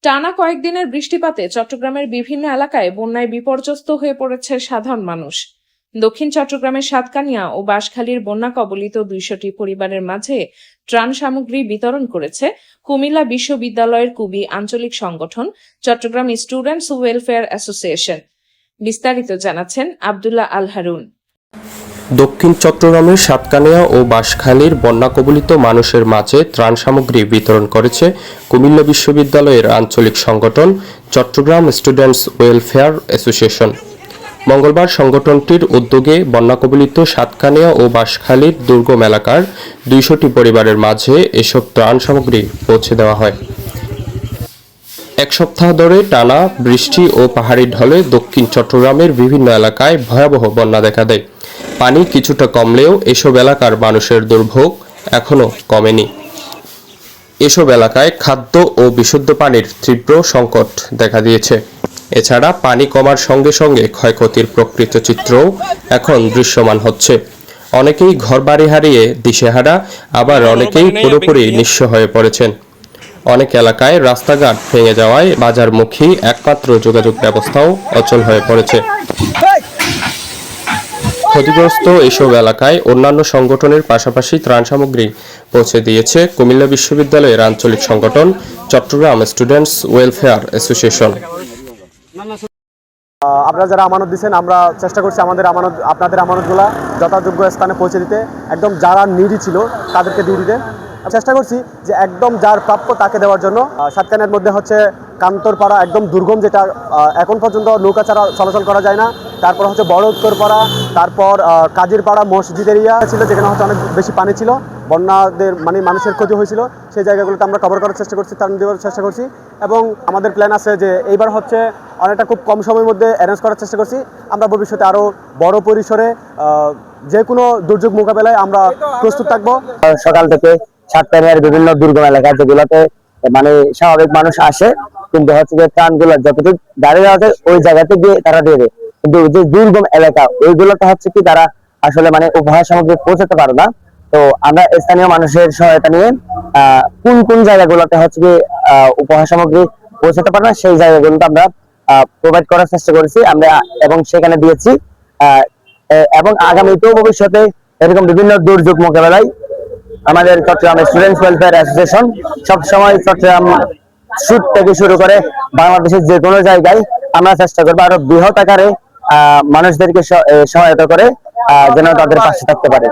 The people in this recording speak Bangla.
টানা কয়েকদিনের বৃষ্টিপাতে চট্টগ্রামের বিভিন্ন এলাকায় বন্যায় বিপর্যস্ত হয়ে পড়েছে সাধারণ মানুষ। দক্ষিণ চট্টগ্রামের সাতকানিয়া ও বাঁশখালীর বন্যা কবলিত ২০০টি পরিবারের মাঝে ত্রাণ সামগ্রী বিতরণ করেছে কুমিল্লা বিশ্ববিদ্যালয়ের কুবি আঞ্চলিক সংগঠন চট্টগ্রাম স্টুডেন্টস ওয়েলফেয়ার অ্যাসোসিয়েশন। বিস্তারিত জানাচ্ছেন আব্দুল্লাহ আল হারুন। দক্ষিণ চট্টগ্রামের সাতকানিয়া ও বাঁশখালীর বন্যা কবলিত মানুষের মাঝে ত্রাণ সামগ্রী বিতরণ করেছে কুমিল্লা বিশ্ববিদ্যালয়ের আঞ্চলিক সংগঠন চট্টগ্রাম স্টুডেন্টস ওয়েলফেয়ার অ্যাসোসিয়েশন। মঙ্গলবার সংগঠনটির উদ্যোগে বন্যা কবলিত সাতকানিয়া ও বাঁশখালীর দুর্গম এলাকার ২০০টি পরিবারের মাঝে এসব ত্রাণ সামগ্রী পৌঁছে দেওয়া হয়। এক সপ্তাহ ধরে টানা বৃষ্টি ও পাহাড়ি ঢলে দক্ষিণ চট্টগ্রামের বিভিন্ন এলাকায় ভয়াবহ বন্যা দেখা দেয়। পানি কিছুটা কমলেও এসব এলাকার মানুষের দুর্ভোগ এখনো কমেনি। এসব এলাকায় খাদ্য ও বিশুদ্ধ পানির তীব্র সংকট দেখা দিয়েছে। এছাড়া পানি কমার সঙ্গে সঙ্গে ক্ষয়ক্ষতির প্রকৃত চিত্রও এখন দৃশ্যমান হচ্ছে। অনেকেই ঘরবাড়ি হারিয়ে দিশেহারা, আবার অনেকেই পুরোপুরি নিঃস্ব হয়ে পড়েছেন। অনেক এলাকায় রাস্তাঘাট ভেঙে যাওয়ায় বাজারমুখী একমাত্র যোগাযোগ ব্যবস্থাও অচল হয়ে পড়েছে। ক্ষতিগ্রস্ত এসব এলাকায় অন্যান্য সংগঠনের পাশাপাশি ত্রাণ সামগ্রী পৌঁছে দিয়েছে কুমিল্লা বিশ্ববিদ্যালয়ের আঞ্চলিক সংগঠন চট্টগ্রাম স্টুডেন্টস ওয়েলফেয়ার অ্যাসোসিয়েশন। আপনারা যারা আমানত দিচ্ছেন, আমরা চেষ্টা করছি আপনাদের আমানতগুলা যথাযোগ্য স্থানে পৌঁছে দিতে, একদম যারা নিডি ছিল তাদেরকে দিয়ে দিতে চেষ্টা করছি, যে একদম যার প্রাপ্য তাকে দেওয়ার জন্য। সাতকানিয়ার মধ্যে হচ্ছে কান্তরপাড়া, একদম দুর্গম, যেটা এখন পর্যন্ত নৌকা ছাড়া চলাচল করা যায় না। তারপর হচ্ছে বড় উত্তরপাড়া, তারপর কাজিরপাড়া মসজিদ এরিয়া ছিল, যেখানে হচ্ছে অনেক বেশি পানি ছিল, বন্যাদের মানুষের ক্ষতি হয়েছিল। সেই জায়গাগুলোতে আমরা কভার করার চেষ্টা করছি, ত্রাণ দেওয়ার চেষ্টা করছি। এবং আমাদের প্ল্যান আছে যে এইবার হচ্ছে অনেকটা খুব কম সময়ের মধ্যে অ্যারেঞ্জ করার চেষ্টা করছি। আমরা ভবিষ্যতে আরও বড় পরিসরে যে কোনো দুর্যোগ মোকাবেলায় আমরা প্রস্তুত থাকবো। সকাল থেকে সাতকানিয়ার বিভিন্ন দুর্গম এলাকা যেগুলোতে স্বাভাবিক মানুষ আসে, কিন্তু হচ্ছে যে ত্রাণগুলো যতটুকু দাঁড়িয়ে আছে ওই জায়গাতে গিয়ে তারা দিয়ে দেয়, কিন্তু যে দুর্গম এলাকা ওইগুলোতে হচ্ছে কি তারা আসলে উপহার সামগ্রী পৌঁছাতে পারে না। তো আমরা স্থানীয় মানুষের সহায়তা নিয়ে কোন কোন জায়গাগুলোতে হচ্ছে কি উপহার সামগ্রী পৌঁছাতে পারে না সেই জায়গাগুলোতে আমরা প্রোভাইড করার চেষ্টা করেছি আমরা, এবং সেখানে দিয়েছি। এবং আগামীতেও ভবিষ্যতে এরকম বিভিন্ন দুর্যোগ মোকাবেলায় আমাদের চট্টগ্রাম স্টুডেন্টস ওয়েলফেয়ার অ্যাসোসিয়েশন সবসময় চট্টগ্রাম শুট থেকে শুরু করে বাংলাদেশের যে কোনো জায়গায় আমরা চেষ্টা করবো আরো বৃহৎ আকারে মানুষদেরকে সহায়তা করে যেন তাদের পাশে থাকতে পারে।